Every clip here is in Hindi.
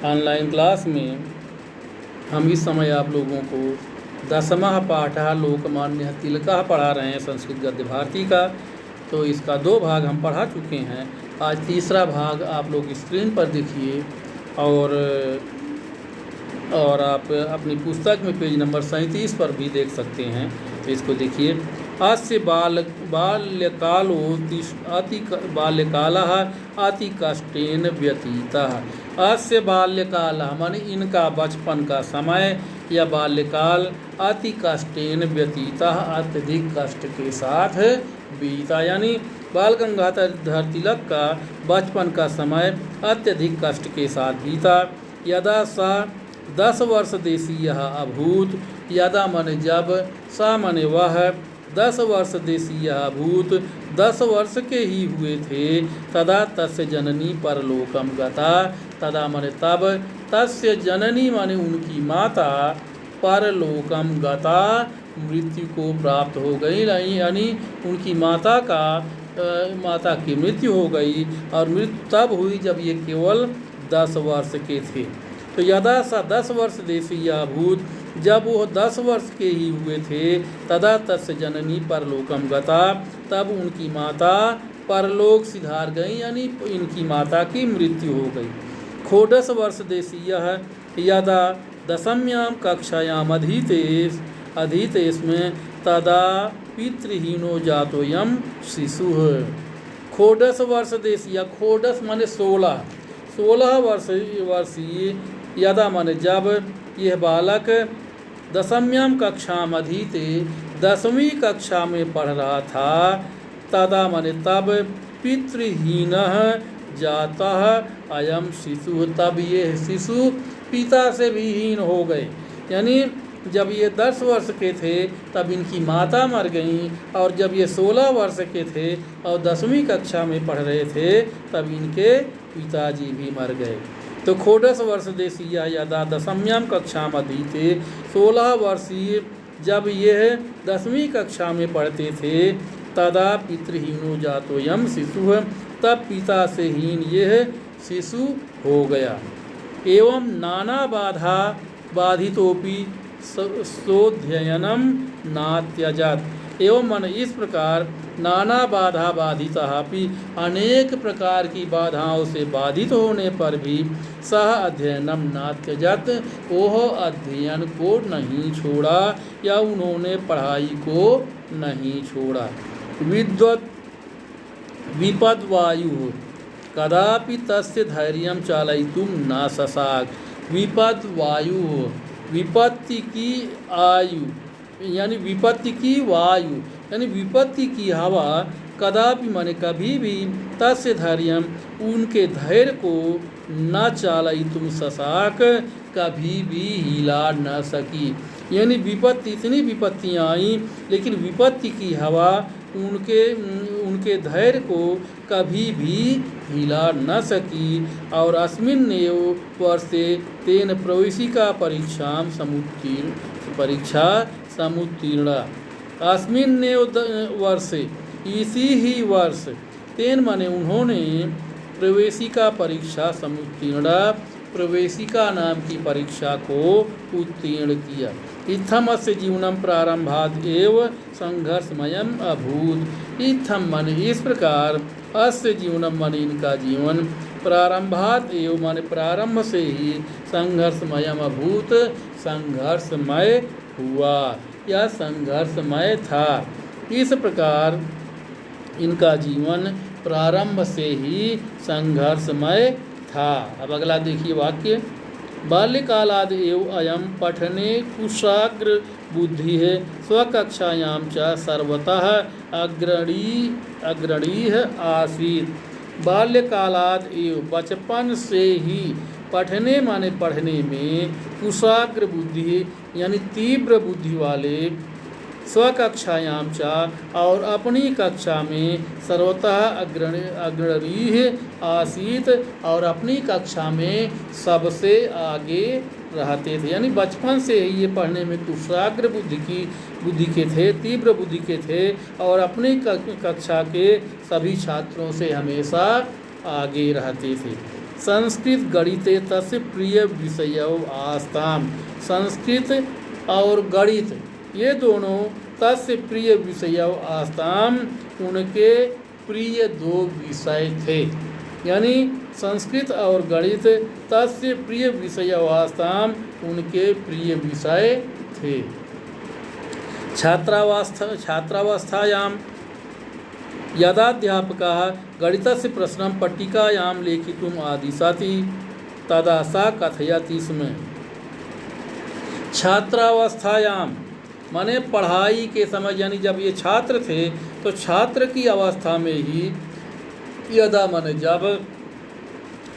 ऑनलाइन क्लास में हम इस समय आप लोगों को 10वां पाठः लोकमान्य तिलकः पढ़ा रहे हैं संस्कृत गद्य भारती का। तो इसका 2 भाग हम पढ़ा चुके हैं। आज तीसरा भाग आप लोग स्क्रीन पर देखिए और आप अपनी पुस्तक में पेज नंबर 37 पर भी देख सकते हैं। तो इसको देखिए। अस्य बाल्यकालः अति कष्टेन व्यतीतः। अस्य बाल्यकालः माने इनका बचपन का समय या बाल्यकाल अति कष्टेन व्यतीतः अत्यधिक कष्ट के साथ बीता। यानी बाल गंगाधर तिलक का बचपन का समय अत्यधिक कष्ट के साथ बीता। यदा सा 10 वर्ष देशीयः अभूत। यदा माने जब, सा माने वह, 10 वर्ष देशीयः अभूत 10 वर्ष के ही हुए थे। तदा तस्य जननी परलोकम गता। तदा माने तब, तस्य जननी माने उनकी माता, परलोकम गता मृत्यु को प्राप्त हो गई। यानी उनकी माता की मृत्यु हो गई। और मृत्यु तब हुई जब ये केवल 10 वर्ष के थे। तो यदा सा 10 वर्ष देशीय अभूत, जब वो 10 वर्ष के ही हुए थे। तदा तस्य जननी परलोकम गता, तब उनकी माता परलोक सिधार गई। यानी इनकी माता की मृत्यु हो गई। षोडश वर्ष देशीयः यदा 10वीं कक्षायाम अधीतेश में तदा पितृहीनो जातोयम शिशुः। षोडश वर्ष देशीय, षोडश माने 16 वर्षीय, यदा माने जब यह बालक 10वीं कक्षा में अधीते 10वीं कक्षा में पढ़ रहा था। तदा माने तब, पितृहीनः जातः अयम शिशु, तब ये शिशु पिता से भी हीन हो गए। यानी जब ये 10 वर्ष के थे तब इनकी माता मर गई, और जब ये 16 वर्ष के थे और 10वीं कक्षा में पढ़ रहे थे तब इनके पिताजी भी मर गए। तो षोडश वर्ष देशीय यदा 10वीं कक्षा में अधीते, 16 वर्षीय जब यह 10वीं कक्षा में पढ़ते थे। तदा पितृहीनो जातोयम शिशु, तब पिता से हीन यह शिशु हो गया। एवं नाना बाधा बाधितोपि सोध्ययनम नात्यजत। एवं मन इस प्रकार नाना बाधा बाधिता भी, अनेक प्रकार की बाधाओं से बाधित होने पर भी सह अध्ययनम नात्यजत, वह अध्ययन को नहीं छोड़ा या उन्होंने पढ़ाई को नहीं छोड़ा। विपद्वायु कदापि तस्य धैर्यं चालयितुं न ससाग। विपद्वायु, विपत्ति की आयु यानी विपत्ति की वायु, यानी विपत्ति की हवा, कदापि माने कभी भी, तस्य धैर्यम उनके धैर्य को, न चालयितुं ससाक कभी भी हिला न सकी। यानी विपत्ति, इतनी विपत्तियाँ आई लेकिन विपत्ति की हवा उनके धैर्य को कभी भी हिला न सकी। और अस्मिन्नेव वर्षे तेन प्रवेशिका परीक्षा समुत्तीर्ण। अस्मिन्नेव वर्षे, इसी ही वर्ष, तेन माने उन्होंने, प्रवेशिका परीक्षा समुत्तीर्ण, प्रवेशिका नाम की परीक्षा को उत्तीर्ण किया। इत्थम अस्य जीवनम प्रारंभाद एव संघर्षमयम अभूत। इत्थम माने इस प्रकार, अस्य जीवनम माने इनका जीवन, प्रारंभात एव माने प्रारंभ से ही, संघर्षमयम अभूत संघर्षमय हुआ या संघर्षमय था। इस प्रकार इनका जीवन प्रारंभ से ही संघर्षमय था। अब अगला देखिए वाक्य। बाल्यकालाद एव अयम पठने कुशाग्र बुद्धि है, स्वकक्षायां च सर्वतः अग्रणी आसीत। बाल्यकालाद एव बचपन से ही, पठने माने पढ़ने में, कुशाग्र बुद्धि यानी तीव्र बुद्धि वाले, स्वकक्षायां च और अपनी कक्षा में, सर्वतः अग्रणी आसीत और अपनी कक्षा में सबसे आगे रहते थे। यानी बचपन से ही ये पढ़ने में कुशाग्र बुद्धि के थे, तीव्र बुद्धि के थे और अपनी कक्षा के सभी छात्रों से हमेशा आगे रहते थे। संस्कृत गणिते तस्य प्रिय विषयौ आस्ताम। संस्कृत और गणित ये दोनों तस्य प्रिय विषयौ आस्ताम, उनके प्रिय दो विषय थे। यानी संस्कृत और गणित तस्य प्रिय विषयौ आस्ताम, उनके प्रिय विषय थे। छात्रावस्थायां यदाध्यापकः गणितस्य प्रश्नं पट्टिकायां लेखितुम् आदिशति तदा सा कथयति स्म। छात्रावस्थायां माने पढ़ाई के समय, यानी जब ये छात्र थे तो छात्र की अवस्था में ही यदा माने जब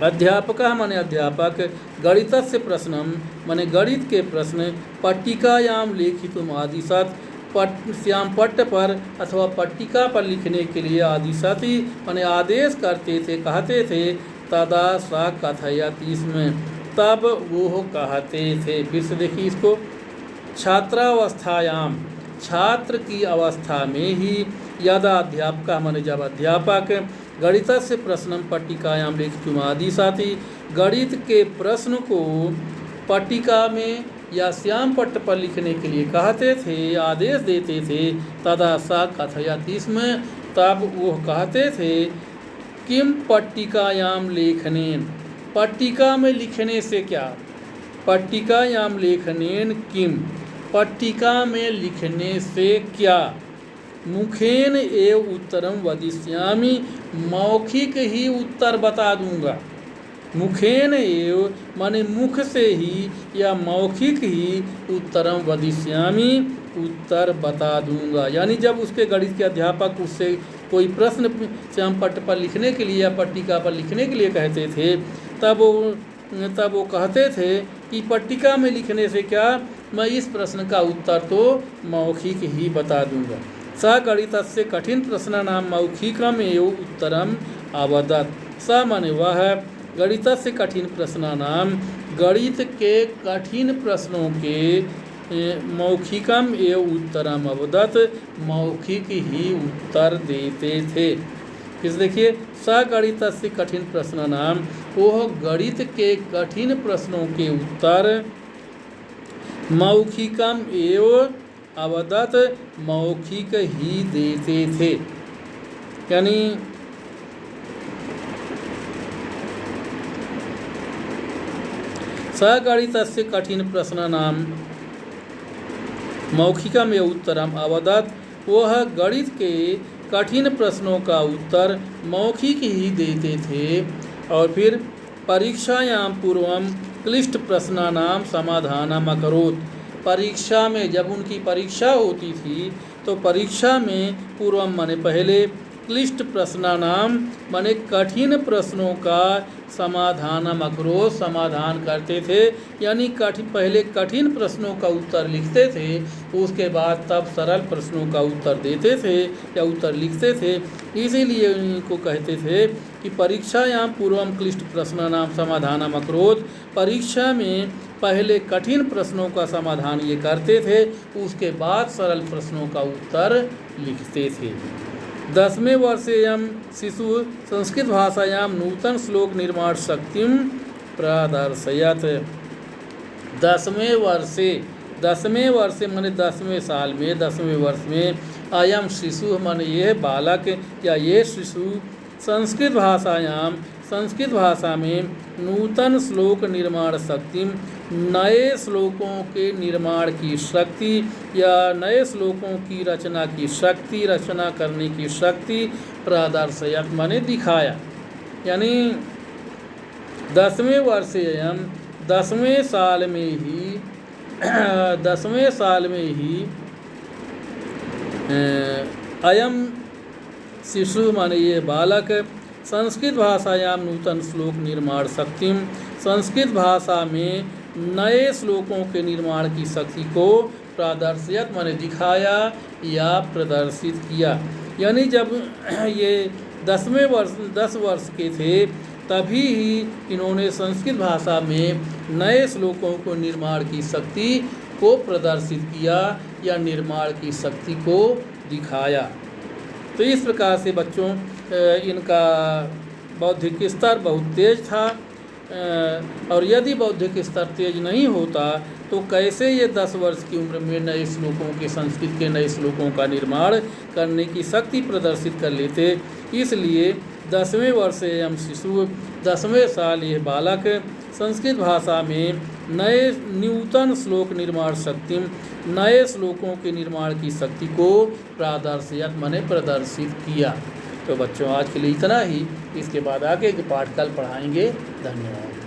अध्यापकः माने अध्यापक गणितस्य प्रश्नं माने गणित के प्रश्न पट्टिकायां लेखितुम् आदिशत श्याम पट्ट पर अथवा पट्टिका पर लिखने के लिए आदिशति माने आदेश करते थे, कहते थे। तदा सा कथयति स्म, तब वो कहते थे। फिर से देखिए इसको, छात्रावस्थायाम छात्र की अवस्था में ही यदा अध्यापक माने जब अध्यापक गणितस्य प्रश्नं पट्टिकायां लेखितुम् आदिशति गणित के प्रश्न को पट्टिका में या श्याम पट्ट पर लिखने के लिए कहते थे, आदेश देते थे। तदा सा कथयति स्म, तब वो कहते थे। किम पट्टिकायां लेखनेन, पट्टिका में लिखने से क्या, पट्टिकायां लेखनेन किम, पट्टिका में लिखने से क्या। मुखेन एव उत्तरम वदिष्यामि, मौखिक ही उत्तर बता दूंगा। मुखेन एव माने मुख से ही या मौखिक ही उत्तरम वदिष्यामि, उत्तर बता दूंगा। यानी जब उसके गणित के अध्यापक उससे कोई प्रश्न श्याम पट्ट पर लिखने के लिए या पट्टिका पर लिखने के लिए कहते थे, तब वो कहते थे कि पट्टिका में लिखने से क्या, मैं इस प्रश्न का उत्तर तो मौखिक ही बता दूंगा। स गणितस्य कठिन प्रश्नानां मौखिकम् एव उत्तरम अवदत्। स माने वह गणितस्य कठिन प्रश्नानां गणित के कठिन प्रश्नों के मौखिकम एव उत्तरम अवदत्, मौखिक ही उत्तर देते थे। फिर देखिए, सगणितस्य कठिन प्रश्नानां, वह गणित के कठिन प्रश्नों के उत्तर मौखिकम एव अवदत्, मौखिक ही देते थे। यानी सगणितस्य कठिन प्रश्नानां मौखिकम एव उत्तरम अवदत्, वह गणित के कठिन प्रश्नों का उत्तर मौखिक ही देते थे। और फिर परीक्षायां पूर्वं क्लिष्ट प्रश्नानां समाधानम् अकरोत्, परीक्षा में जब उनकी परीक्षा होती थी तो परीक्षा में पूर्वम माने पहले, क्लिष्ट प्रश्नानां माने कठिन प्रश्नों का समाधानम् अकरोत्, समाधान करते थे। यानी पहले कठिन प्रश्नों का उत्तर लिखते थे, उसके बाद तब सरल प्रश्नों का उत्तर देते थे या उत्तर लिखते थे। इसीलिए इनको कहते थे कि परीक्षायां पूर्वम क्लिष्ट प्रश्नानां समाधानम् अकरोत्, परीक्षा में पहले कठिन प्रश्नों का समाधान ये करते थे, उसके बाद सरल प्रश्नों का उत्तर लिखते थे। 10वें वर्षेयं शिशु संस्कृत भाषायां नूतन श्लोक निर्माण शक्तिं प्रदर्शयत्। 10वें वर्षे माने 10वें साल में, 10वें वर्ष में, अयम शिशु माने यह बालक या ये शिशु संस्कृत भाषा में नूतन श्लोक निर्माण शक्ति, नए श्लोकों के निर्माण की शक्ति या नए श्लोकों की रचना की शक्ति, रचना करने की शक्ति प्रदर्शयत् माने दिखाया। यानी 10वें वर्षेयं, 10वें साल में ही 10वें साल में ही अयम शिशु माने ये बालक संस्कृत भाषायां नूतन श्लोक निर्माण शक्ति, संस्कृत भाषा में नए श्लोकों के निर्माण की शक्ति को प्रदर्शित माने दिखाया या प्रदर्शित किया। यानी जब ये 10 वर्ष के थे तभी ही इन्होंने संस्कृत भाषा में नए श्लोकों को निर्माण की शक्ति को प्रदर्शित किया या निर्माण की शक्ति को दिखाया। तो इस प्रकार से बच्चों इनका बौद्धिक स्तर बहुत तेज था और यदि बौद्धिक स्तर तेज नहीं होता तो कैसे ये 10 वर्ष की उम्र में नए श्लोकों के, संस्कृत के नए श्लोकों का निर्माण करने की शक्ति प्रदर्शित कर लेते। इसलिए 10वें वर्ष एवं शिशु 10वें साल यह बालक संस्कृत भाषा में नए नूतन श्लोक निर्माण शक्ति, नए श्लोकों के निर्माण की शक्ति को प्रदर्शित किया। तो बच्चों आज के लिए इतना ही, इसके बाद आगे के पाठ कल पढ़ाएंगे। धन्यवाद।